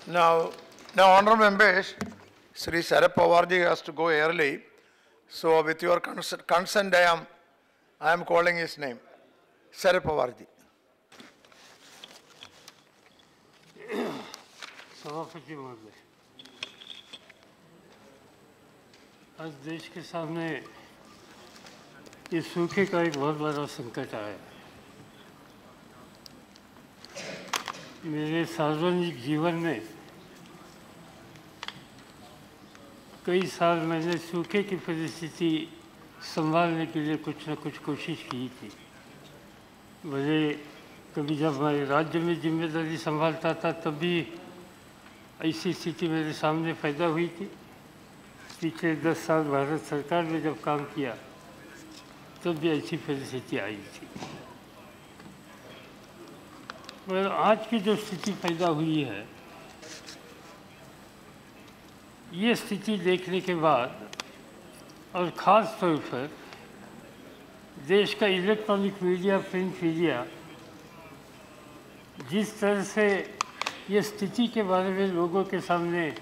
Now, honourable members, Sri Sharad Pawarji has to go early. So, with your consent, I am calling his name. Sharad Pawarji. सभापति महोदय, आज देश के सामने ये सूखे का एक बहुत बड़ा संकट आया है। मेरे सार्वजनिक जीवन में कई साल मैंने सूखे की परिस्थिति संभालने के लिए कुछ न कुछ कोशिश की थी। भले कभी जब मैं राज्य में जिम्मेदारी संभालता था तब भी ऐसी स्थिति मेरे सामने पैदा हुई थी। पिछले 10 साल भारत सरकार में जब काम किया तब भी ऐसी परिस्थिति आई थी। मगर आज की जो स्थिति पैदा हुई है, ये स्थिति देखने के बाद और ख़ास तौर पर देश का इलेक्ट्रॉनिक मीडिया, प्रिंट मीडिया जिस तरह से ये स्थिति के बारे में लोगों के सामने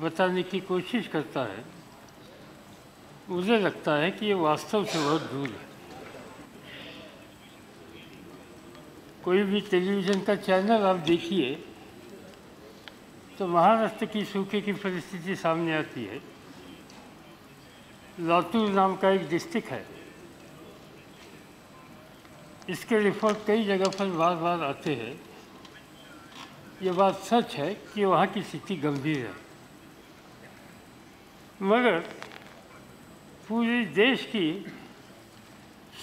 बताने की कोशिश करता है, मुझे लगता है कि ये वास्तव से बहुत दूर है। कोई भी टेलीविज़न का चैनल आप देखिए तो महाराष्ट्र की सूखे की परिस्थिति सामने आती है। लातूर नाम का एक डिस्ट्रिक्ट है, इसके रिपोर्ट कई जगह पर बार बार आते हैं। ये बात सच है कि वहाँ की स्थिति गंभीर है, मगर पूरे देश की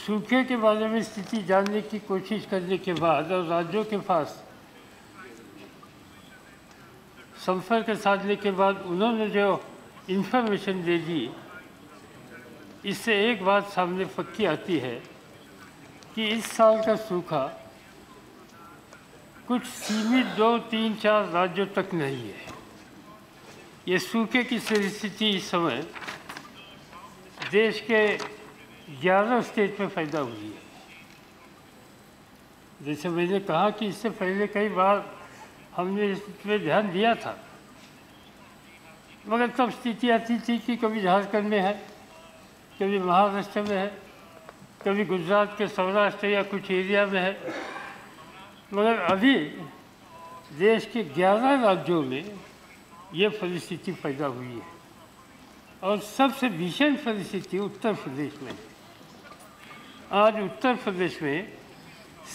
सूखे के बारे में स्थिति जानने की कोशिश करने के बाद और राज्यों के पास संपर्क साधने के बाद उन्होंने जो इन्फॉर्मेशन दे दी, इससे एक बात सामने पक्की आती है कि इस साल का सूखा कुछ सीमित 2, 3, 4 राज्यों तक नहीं है। ये सूखे की स्थिति इस समय देश के 11 स्टेट में पैदा हुई है। जैसे मैंने कहा कि इससे पहले कई बार हमने इस पर ध्यान दिया था, मगर तब स्थिति आती थी कि कभी झारखंड में है, कभी महाराष्ट्र में है, कभी गुजरात के सौराष्ट्र या कुछ एरिया में है। मगर अभी देश के 11 राज्यों में ये परिस्थिति पैदा हुई है और सबसे भीषण परिस्थिति उत्तर प्रदेश में। आज उत्तर प्रदेश में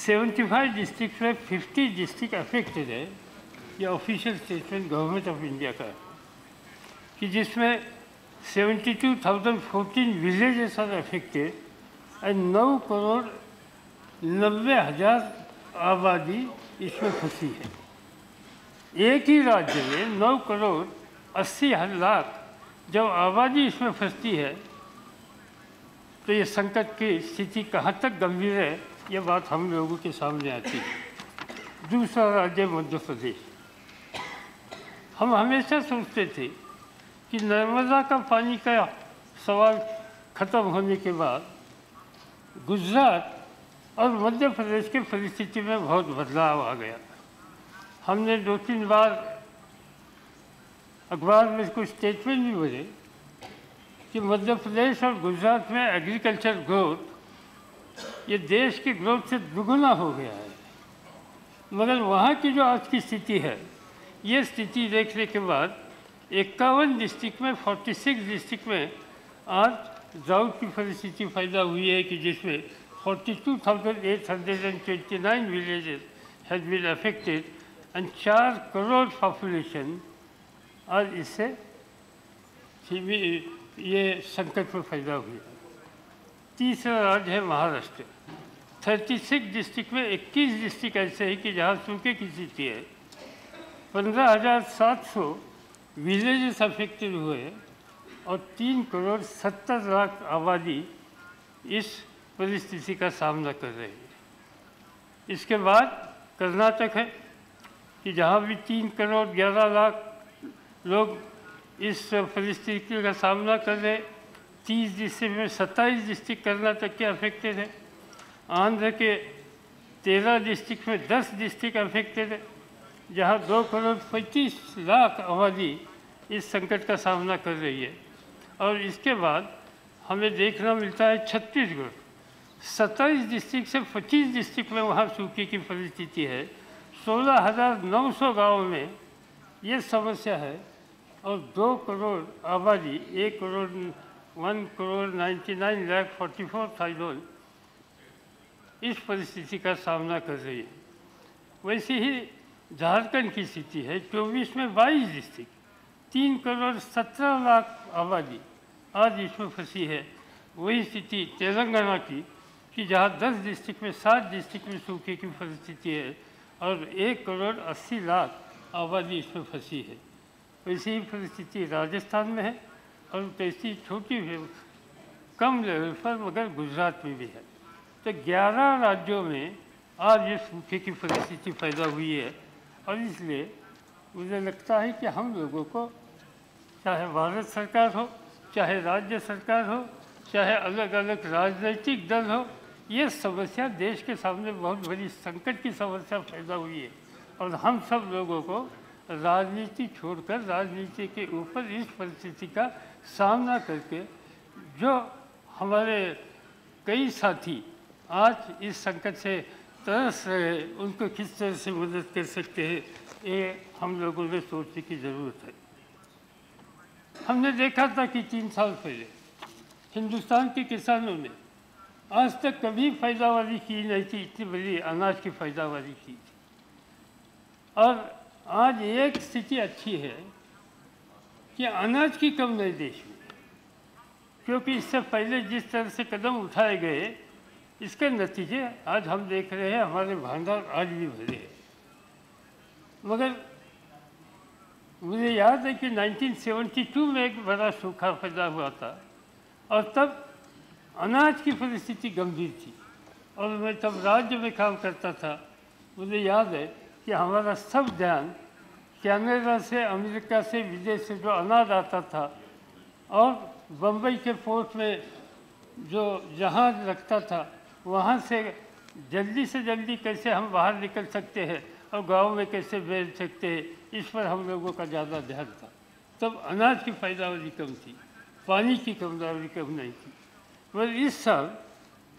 75 डिस्ट्रिक्ट में 50 डिस्ट्रिक्ट अफेक्टेड है। यह official statement government of India का है कि जिसमें 72,014 विलेजेस आर अफेक्टेड एंड 9,90,000 आबादी इसमें फंसी है। एक ही राज्य में 9,80,00,000 जब आबादी इसमें फंसती है तो ये संकट की स्थिति कहाँ तक गंभीर है, ये बात हम लोगों के सामने आती है। दूसरा राज्य मध्य प्रदेश। हम हमेशा सोचते थे कि नर्मदा का पानी का सवाल खत्म होने के बाद गुजरात और मध्य प्रदेश की परिस्थिति में बहुत बदलाव आ गया। हमने 2-3 बार अखबार में कुछ स्टेटमेंट भी बने कि मध्य प्रदेश और गुजरात में एग्रीकल्चर ग्रोथ ये देश की ग्रोथ से दुगुना हो गया है। मगर वहाँ की जो आज की स्थिति है, ये स्थिति देखने के बाद 51 डिस्ट्रिक्ट में 46 डिस्ट्रिक्ट में आज ड्राउट की परिस्थिति पैदा हुई है कि जिसमें 42,829 villages has been affected and 4 crore population आज इससे ये संकट में पैदा हुई। तीसरा राज्य है महाराष्ट्र। 36 डिस्ट्रिक्ट में 21 डिस्ट्रिक्ट ऐसे हैं कि जहाँ सूखे की स्थिति है। 15,700 विलेजेस अफेक्टेड हुए और 3,70,00,000 आबादी इस परिस्थिति का सामना कर रही है। इसके बाद कर्नाटक है कि जहाँ भी 3,11,00,000 लोग इस परिस्थिति का सामना कर रहे। 30 डिस्ट्रिक्ट में 27 डिस्ट्रिक्ट कर्नाटक के अफेक्टेड है। आंध्र के 13 डिस्ट्रिक्ट में 10 डिस्ट्रिक्ट अफेक्टेड है। जहां 2,35,00,000 आबादी इस संकट का सामना कर रही है। और इसके बाद हमें देखना मिलता है छत्तीसगढ़ 27 डिस्ट्रिक्ट से 25 डिस्ट्रिक्ट में वहाँ सूखे की परिस्थिति है। 16,900 गाँव में ये समस्या है और 2 करोड़ आबादी 1,99,44,000 इस परिस्थिति का सामना कर रही है। वैसे ही झारखंड की स्थिति है 24 में 22 डिस्ट्रिक्ट 3,17,00,000 आबादी आज इसमें फंसी है। वही स्थिति तेलंगाना की कि जहाँ 10 डिस्ट्रिक्ट में 7 डिस्ट्रिक्ट में सूखे की परिस्थिति है और 1,80,00,000 आबादी इसमें फंसी है। वैसे ही परिस्थिति राजस्थान में है और तैसी छोटी कम लेवल पर मगर गुजरात में भी है। तो 11 राज्यों में आज ये सूखे की परिस्थिति पैदा हुई है और इसलिए मुझे लगता है कि हम लोगों को चाहे भारत सरकार हो, चाहे राज्य सरकार हो, चाहे अलग अलग राजनीतिक दल हो, ये समस्या देश के सामने बहुत बड़ी संकट की समस्या पैदा हुई है और हम सब लोगों को राजनीति छोड़कर राजनीति के ऊपर इस परिस्थिति का सामना करके जो हमारे कई साथी आज इस संकट से तरस रहे उनको किस तरह से मदद कर सकते हैं, ये हम लोगों ने सोचने की ज़रूरत है। हमने देखा था कि 3 साल पहले हिंदुस्तान के किसानों ने आज तक कभी पैदावारी की नहीं थी, इतनी बड़ी अनाज की पैदावारी की थी। और आज एक स्थिति अच्छी है कि अनाज की कम नहीं देश में, क्योंकि इससे पहले जिस तरह से कदम उठाए गए इसके नतीजे आज हम देख रहे हैं, हमारे भंडार आज भी भरे हैं। मगर मुझे याद है कि 1972 में एक बड़ा सूखा पैदा हुआ था और तब अनाज की परिस्थिति गंभीर थी और मैं तब राज्य में काम करता था। मुझे याद है कि हमारा सब ध्यान कनाडा से, अमेरिका से, विदेश से जो अनाज आता था और बम्बई के पोर्ट में जो जहाज लगता था वहाँ से जल्दी कैसे हम बाहर निकल सकते हैं और गांव में कैसे भेज सकते हैं, इस पर हम लोगों का ज़्यादा ध्यान था। तब अनाज की पैदावारी कम थी, पानी की पैदावारी कम नहीं थी। मगर इस साल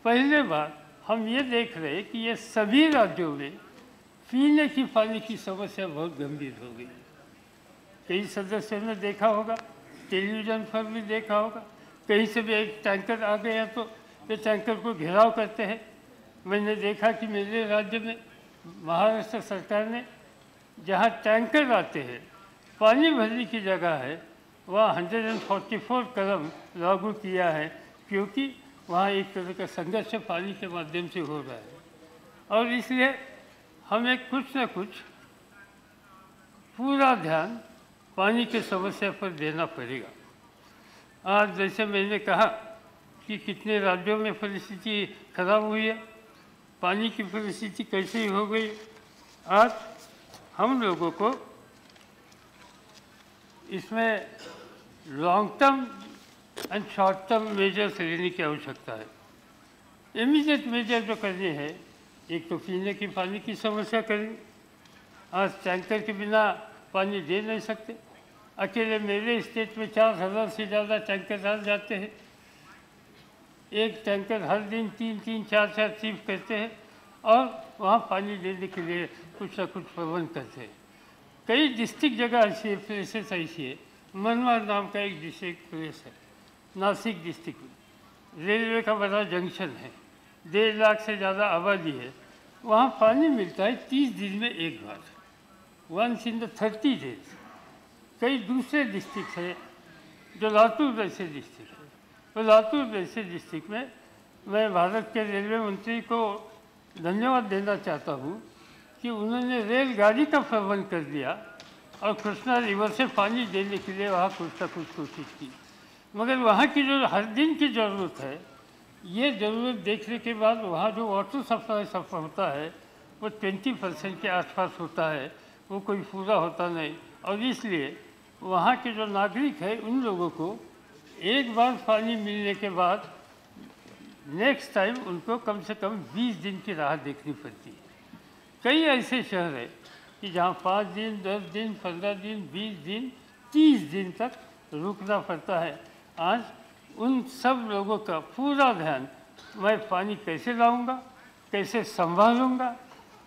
पहले बार हम ये देख रहे हैं कि ये सभी राज्यों में पीने की पानी की समस्या बहुत गंभीर हो गई। कई सदस्यों ने देखा होगा, टेलीविज़न पर भी देखा होगा, कहीं से भी एक टैंकर आ गया तो ये टैंकर को घेराव करते हैं। मैंने देखा कि मेरे राज्य में महाराष्ट्र सरकार ने जहाँ टैंकर आते हैं पानी भरने की जगह है वहाँ 144 कदम लागू किया है, क्योंकि वहाँ एक तरह का संघर्ष पानी के माध्यम से हो रहा है और इसलिए हमें कुछ न कुछ पूरा ध्यान पानी की समस्या पर देना पड़ेगा। आज जैसे मैंने कहा कि कितने राज्यों में परिस्थिति खराब हुई है, पानी की परिस्थिति कैसे हो गई। आज हम लोगों को इसमें long term and short term measures लेने की आवश्यकता है। इमीडिएट मेजर जो करने हैं, एक तो पीने की पानी की समस्या करें। आज टैंकर के बिना पानी दे नहीं सकते। अकेले मेरे स्टेट में 4,000 से ज़्यादा टैंकर आ जाते हैं। एक टैंकर हर दिन 3-3, 4-4 ट्रिप करते हैं और वहाँ पानी देने के लिए कुछ न कुछ प्रबंध करते हैं। कई डिस्ट्रिक्ट जगह ऐसी प्लेसेस ऐसी है। मनमाड़ नाम का एक डिस्ट्रिक्ट प्लेस है नासिक डिस्ट्रिक्ट में, रेलवे का बड़ा जंक्शन है, 1.5 लाख से ज़्यादा आबादी है। वहाँ पानी मिलता है 30 दिन में एक बार, 1 in 30 days। कई दूसरे डिस्ट्रिक्ट है जो लातूर जैसे डिस्ट्रिक्ट है, तो लातूर जैसे डिस्ट्रिक्ट में मैं भारत के रेलवे मंत्री को धन्यवाद देना चाहता हूँ कि उन्होंने रेलगाड़ी का प्रबंध कर दिया और कृष्णा रिवर से पानी देने के लिए वहाँ कुछ न कुछ कोशिश की। मगर वहाँ की जो हर दिन की ज़रूरत है, ये ज़रूरत देखने के बाद वहाँ जो वाटर सप्लाई सफर होता है वो 20% के आसपास होता है, वो कोई पूरा होता नहीं। और इसलिए वहाँ के जो नागरिक है उन लोगों को एक बार पानी मिलने के बाद नेक्स्ट टाइम उनको कम से कम 20 दिन की राह देखनी पड़ती है। कई ऐसे शहर हैं कि जहाँ 5 दिन, 10 दिन, 15 दिन, 20 दिन, 30 दिन तक रुकना पड़ता है। आज उन सब लोगों का पूरा ध्यान, मैं पानी कैसे लाऊंगा, कैसे संभालूंगा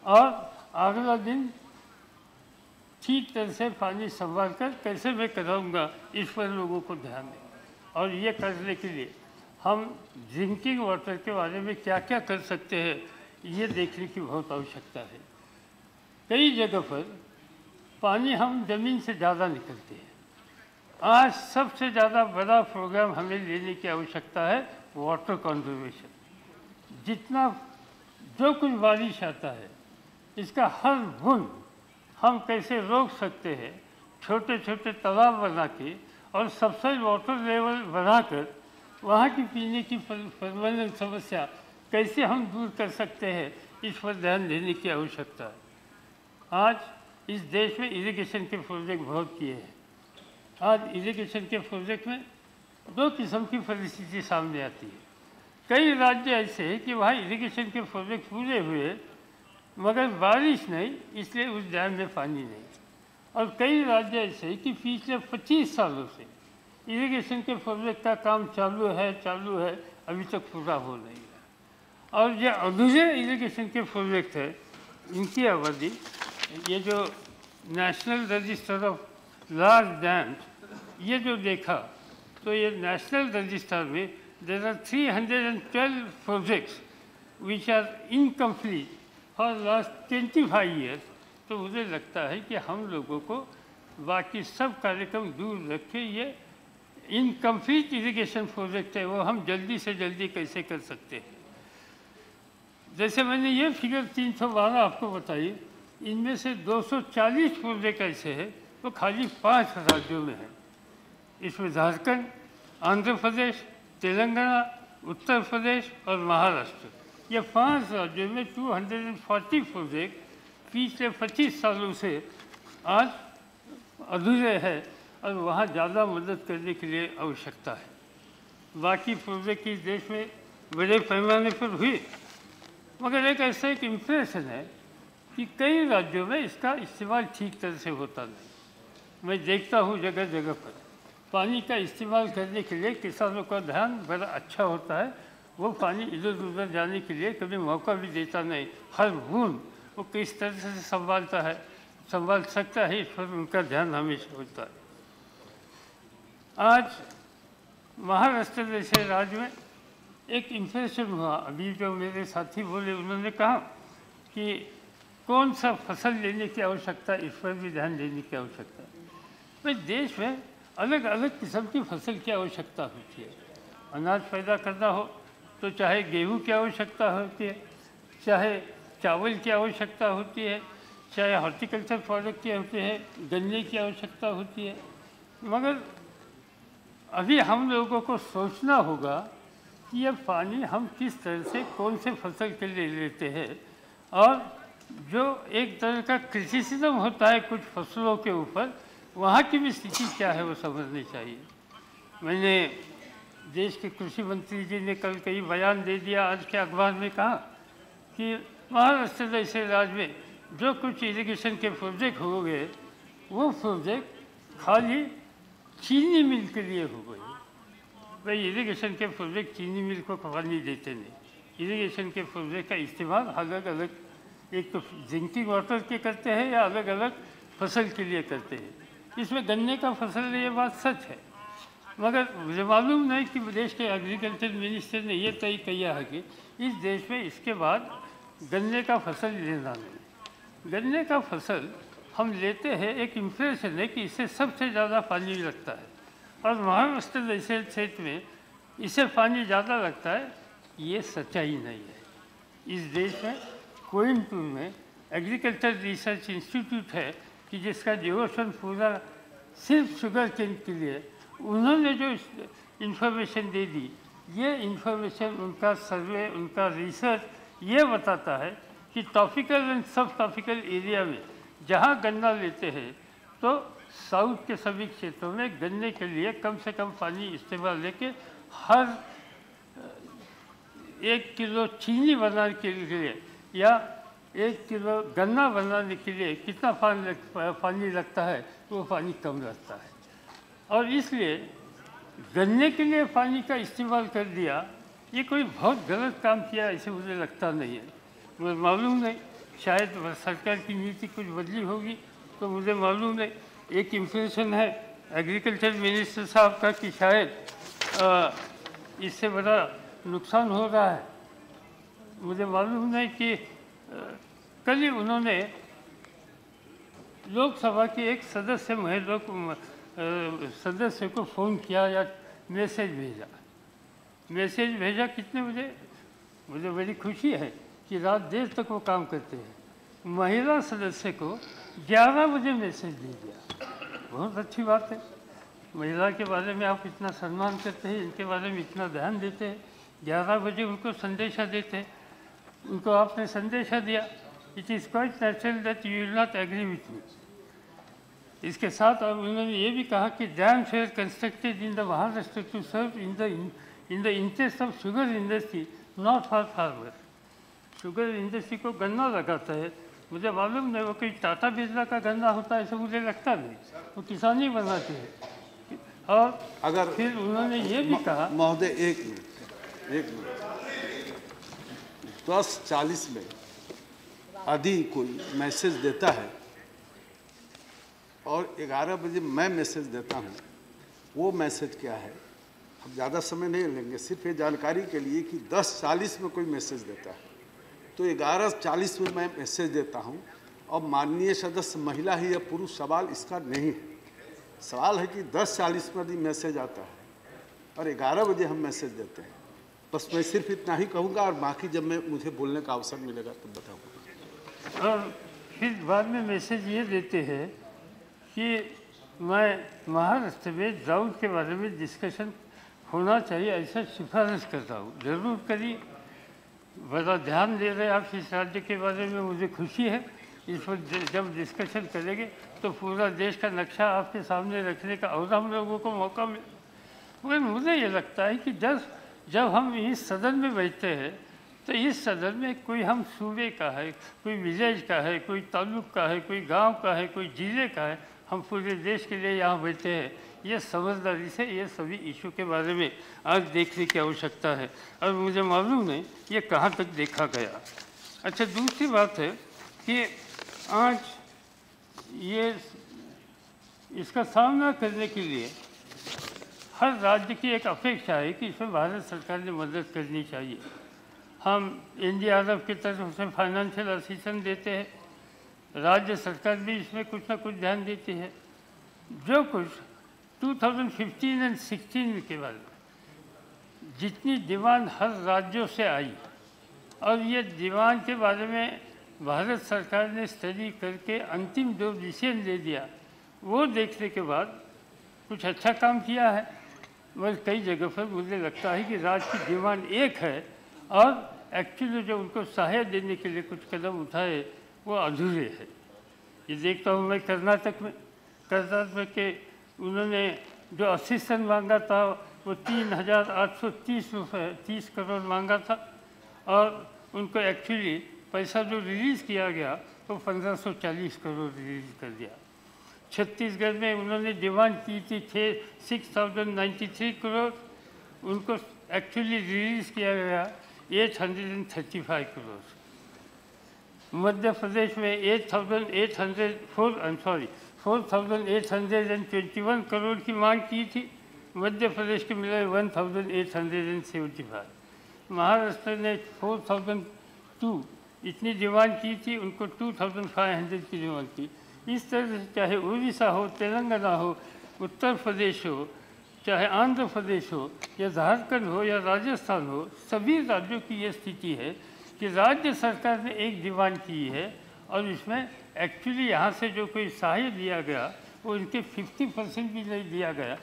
और अगला दिन ठीक तरह से पानी संभाल कर कैसे मैं कराऊंगा, इस पर लोगों को ध्यान दें। और ये करने के लिए हम ड्रिंकिंग वाटर के बारे में क्या क्या कर सकते हैं, ये देखने की बहुत आवश्यकता है। कई जगह पर पानी हम ज़मीन से ज़्यादा निकलते हैं। आज सबसे ज़्यादा बड़ा प्रोग्राम हमें लेने की आवश्यकता है वाटर कंजर्वेशन। जितना जो कुछ बारिश आता है, इसका हर बूंद हम कैसे रोक सकते हैं, छोटे छोटे तालाब बना के और सबसे वाटर लेवल बढ़ाकर वहाँ की पीने की प्रबंधन समस्या कैसे हम दूर कर सकते हैं, इस पर ध्यान देने की आवश्यकता है। आज इस देश में इरिगेशन के प्रोजेक्ट बहुत किए हैं। आज इरिगेशन के प्रोजेक्ट में दो किस्म की परिस्थिति सामने आती है। कई राज्य ऐसे हैं कि वहाँ इरिगेशन के प्रोजेक्ट पूरे हुए मगर बारिश नहीं, इसलिए उस डैम में पानी नहीं। और कई राज्य ऐसे हैं कि पिछले 25 सालों से इरिगेशन के प्रोजेक्ट का काम चालू है, अभी तक पूरा हो नहीं रहा। और जो अधूरे इरिगेशन के प्रोजेक्ट है, इनकी अवधि, ये जो national register of large dams, ये जो देखा तो ये नेशनल रजिस्टर में there are 312 projects which are incomplete for last 25 years. तो मुझे लगता है कि हम लोगों को बाकी सब कार्यक्रम दूर रख के ये इनकम्प्लीट इरिगेशन प्रोजेक्ट है वो हम जल्दी से जल्दी कैसे कर सकते हैं। जैसे मैंने ये फिगर 312 आपको बताई, इनमें से 240 प्रोजेक्ट ऐसे हैं वो खाली 5 राज्यों में हैं। इसमें झारखंड, आंध्र प्रदेश, तेलंगाना, उत्तर प्रदेश और महाराष्ट्र, ये 5 राज्यों में 240 प्रोजेक्ट पिछले 25 सालों से आज अधूरे हैं और वहाँ ज़्यादा मदद करने के लिए आवश्यकता है। बाकी प्रोजेक्ट इस देश में बड़े पैमाने पर हुई, मगर एक इम्प्रेशन है कि कई राज्यों में इसका इस्तेमाल ठीक तरह से होता नहीं। मैं देखता हूँ जगह जगह पर पानी का इस्तेमाल करने के लिए किसानों का ध्यान बड़ा अच्छा होता है, वो पानी इधर उधर जाने के लिए कभी मौका भी देता नहीं। हर बूंद वो किस तरह से संभाल सकता है, इस पर उनका ध्यान हमेशा होता है। आज महाराष्ट्र जैसे राज्य में एक इम्प्रेशन हुआ, अभी जो मेरे साथी बोले उन्होंने कहा कि कौन सा फसल लेने की आवश्यकता, इस पर भी ध्यान देने की आवश्यकता है। भाई देश में अलग अलग किस्म की फसल की आवश्यकता होती है। अनाज पैदा करना हो तो चाहे गेहूं की आवश्यकता होती है, चाहे चावल की आवश्यकता होती है, चाहे हॉर्टिकल्चर प्रोडक्ट की होती है, गन्ने की आवश्यकता होती है। मगर अभी हम लोगों को सोचना होगा कि यह पानी हम किस तरह से कौन से फसल के लिए लेते हैं, और जो एक तरह का क्रिटिसिज्म होता है कुछ फसलों के ऊपर, वहाँ की भी स्थिति क्या है वो समझनी चाहिए। मैंने देश के कृषि मंत्री जी ने कल कई बयान दे दिया, आज के अखबार में कहा कि महाराष्ट्र जैसे राज्य में जो कुछ इरिगेशन के प्रोजेक्ट हो गए, वो प्रोजेक्ट खाली चीनी मिल के लिए हो गए। भाई इरिगेशन के प्रोजेक्ट चीनी मिल को पानी देते नहीं। इरिगेशन के प्रोजेक्ट का इस्तेमाल अलग अलग, एक तो ड्रिंकिंग वाटर के करते हैं या अलग अलग फसल के लिए करते हैं। इसमें गन्ने का फसल ये बात सच है, मगर मुझे मालूम नहीं कि देश के एग्रीकल्चर मिनिस्टर ने ये तय किया है कि इस देश में इसके बाद गन्ने का फसल लेना नहीं। गन्ने का फसल हम लेते हैं, एक इम्प्रेशन है कि इससे सबसे ज़्यादा पानी लगता है, और महाराष्ट्र जैसे क्षेत्र में इससे पानी ज़्यादा लगता है, ये सच्चाई नहीं है। इस देश में कोयम्बटूर में एग्रीकल्चर रिसर्च इंस्टीट्यूट है कि जिसका डिवोशन पूरा सिर्फ शुगर केन के लिए, उन्होंने जो इन्फॉर्मेशन दे दी, ये इन्फॉर्मेशन, उनका सर्वे, उनका रिसर्च ये बताता है कि टॉपिकल एंड सब टॉपिकल एरिया में जहाँ गन्ना लेते हैं तो साउथ के सभी क्षेत्रों में गन्ने के लिए कम से कम पानी इस्तेमाल लेके हर 1 किलो चीनी बनाने के लिए या 1 किलो गन्ना बनाने के लिए कितना पानी लगता है, वो पानी कम लगता है। और इसलिए गन्ने के लिए पानी का इस्तेमाल कर दिया, ये कोई बहुत गलत काम किया ऐसे मुझे लगता नहीं है। मुझे मालूम नहीं, शायद सरकार की नीति कुछ बदली होगी, तो मुझे मालूम नहीं। एक इम्प्रेशन है एग्रीकल्चर मिनिस्टर साहब का कि शायद इससे बड़ा नुकसान हो रहा है। मुझे मालूम नहीं कि कल ही उन्होंने लोकसभा के एक सदस्य को फ़ोन किया या मैसेज भेजा कितने बजे? मुझे बड़ी खुशी है कि रात देर तक वो काम करते हैं। महिला सदस्य को 11 बजे मैसेज दे दिया। बहुत अच्छी बात है। महिला के बारे में आप इतना सम्मान करते हैं, इनके बारे में इतना ध्यान देते हैं, 11 बजे उनको संदेशा देते हैं। उनको आपने संदेशा दिया, it is quite natural that you will not agree with me. इसके साथ अब उन्होंने ये भी कहा कि dams were constructed in the Maharashtra to serve in the interest of sugar industry, not for farmer. Sugar industry को गन्ना लगाता है, मुझे मालूम नहीं वो कोई टाटा बिरला का गन्ना होता है, ऐसा मुझे लगता नहीं, वो किसानी बनाते हैं। और अगर फिर उन्होंने ये भी कहा, महोदय एक मिनट 10:40 में आदि कोई मैसेज देता है और 11 बजे मैं मैसेज देता हूँ, वो मैसेज क्या है? अब ज़्यादा समय नहीं लेंगे, सिर्फ ये जानकारी के लिए कि 10:40 में कोई मैसेज देता है तो 11:40 में मैं मैसेज देता हूँ। अब माननीय सदस्य महिला ही या पुरुष, सवाल इसका नहीं है। सवाल है कि 10:40 में यदि मैसेज आता है और 11 बजे हम मैसेज देते हैं। बस मैं सिर्फ इतना ही कहूँगा और बाकी जब मुझे बोलने का अवसर मिलेगा तो बताऊँगा। और फिर बाद में मैसेज ये देते हैं कि मैं महाराष्ट्र में ड्राउट के बारे में डिस्कशन होना चाहिए, ऐसा सिफारिश करता हूँ। ज़रूर करिए, बड़ा ध्यान दे रहे आप इस राज्य के बारे में, मुझे खुशी है। इस पर जब डिस्कशन करेंगे तो पूरा देश का नक्शा आपके सामने रखने का और हम लोगों को मौका मिले। मगर मुझे ये लगता है कि जब हम इस सदन में बैठते हैं तो इस सदन में कोई हम सूबे का है, कोई विलेज का है, कोई ताल्लुक का है, कोई गांव का है, कोई जिले का है, हम पूरे देश के लिए यहाँ बैठे हैं। ये समझदारी से ये सभी इशू के बारे में आज देखने की आवश्यकता है और मुझे मालूम नहीं ये कहाँ तक देखा गया। अच्छा, दूसरी बात है कि आज ये इसका सामना करने के लिए हर राज्य की एक अपेक्षा है कि इसमें भारत सरकार ने मदद करनी चाहिए। हम NDRF की तरफ से फाइनेंशियल असिस्टेंस देते हैं, राज्य सरकार भी इसमें कुछ ना कुछ ध्यान देती है। जो कुछ 2015 और 16 के बाद जितनी डिमांड हर राज्यों से आई और ये डिमांड के बारे में भारत सरकार ने स्टडी करके अंतिम जो डिसीजन दे दिया, वो देखने के बाद कुछ अच्छा काम किया है। मगर कई जगह पर मुझे लगता है कि राज्य की डिमांड एक है और एक्चुअली जो उनको सहायता देने के लिए कुछ कदम उठाए वो अधूरे है। ये देखता हूँ मैं कर्नाटक में के उन्होंने जो असिस्टेंस मांगा था वो 3,830 करोड़ मांगा था और उनको एक्चुअली पैसा जो रिलीज़ किया गया तो 1,540 करोड़ रिलीज़ कर दिया। छत्तीसगढ़ में उन्होंने डिमांड की थी 6,093 करोड़, उनको एक्चुअली रिलीज़ किया गया 835 करोड़। मध्य प्रदेश में 4,821 करोड़ की मांग की थी, मध्य प्रदेश के मिले 1,875। महाराष्ट्र ने 4,002 इतनी डिमांड की थी, उनको 2,500 की डिमांड की। इस तरह से चाहे उड़ीसा हो, तेलंगाना हो, उत्तर प्रदेश हो, चाहे आंध्र प्रदेश हो या झारखंड हो या राजस्थान हो, सभी राज्यों की ये स्थिति है कि राज्य सरकार ने एक डिमांड की है और इसमें एक्चुअली यहाँ से जो कोई सहायता दिया गया वो इनके 50% भी नहीं दिया गया।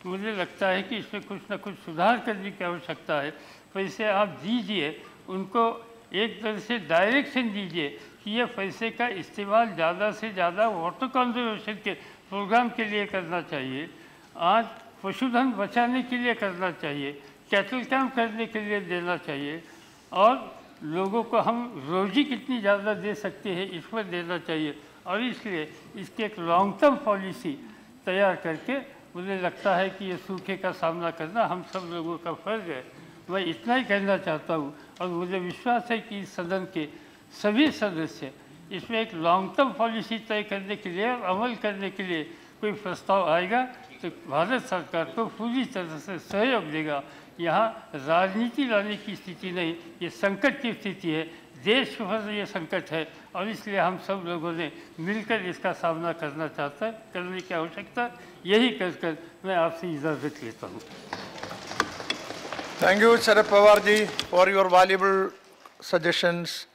मुझे लगता है कि इसमें कुछ ना कुछ सुधार करने की आवश्यकता है। पैसे आप दीजिए, उनको एक तरह से डायरेक्शन दीजिए कि ये पैसे का इस्तेमाल ज़्यादा से ज़्यादा वाटर कंजर्वेशन के प्रोग्राम के लिए करना चाहिए, आज पशुधन बचाने के लिए करना चाहिए, कैटल कैंप करने के लिए देना चाहिए और लोगों को हम रोजी कितनी ज़्यादा दे सकते हैं इस पर देना चाहिए, और इसलिए इसकी एक लॉन्ग टर्म पॉलिसी तैयार करके मुझे लगता है कि ये सूखे का सामना करना हम सब लोगों का फर्ज है। मैं इतना ही कहना चाहता हूँ, और मुझे विश्वास है कि इस सदन के सभी सदस्य इसमें एक लॉन्ग टर्म पॉलिसी तय करने के लिए और अमल करने के लिए कोई प्रस्ताव आएगा तो भारत सरकार को पूरी तरह से सहयोग देगा। यहाँ राजनीति लाने की स्थिति नहीं, ये संकट की स्थिति है, देश भर ये संकट है, और इसलिए हम सब लोगों ने मिलकर इसका सामना करने की आवश्यकता, यही कर मैं आपसे इजाज़त लेता हूँ। Thank you, Sharad Pawar ji, for your valuable suggestions.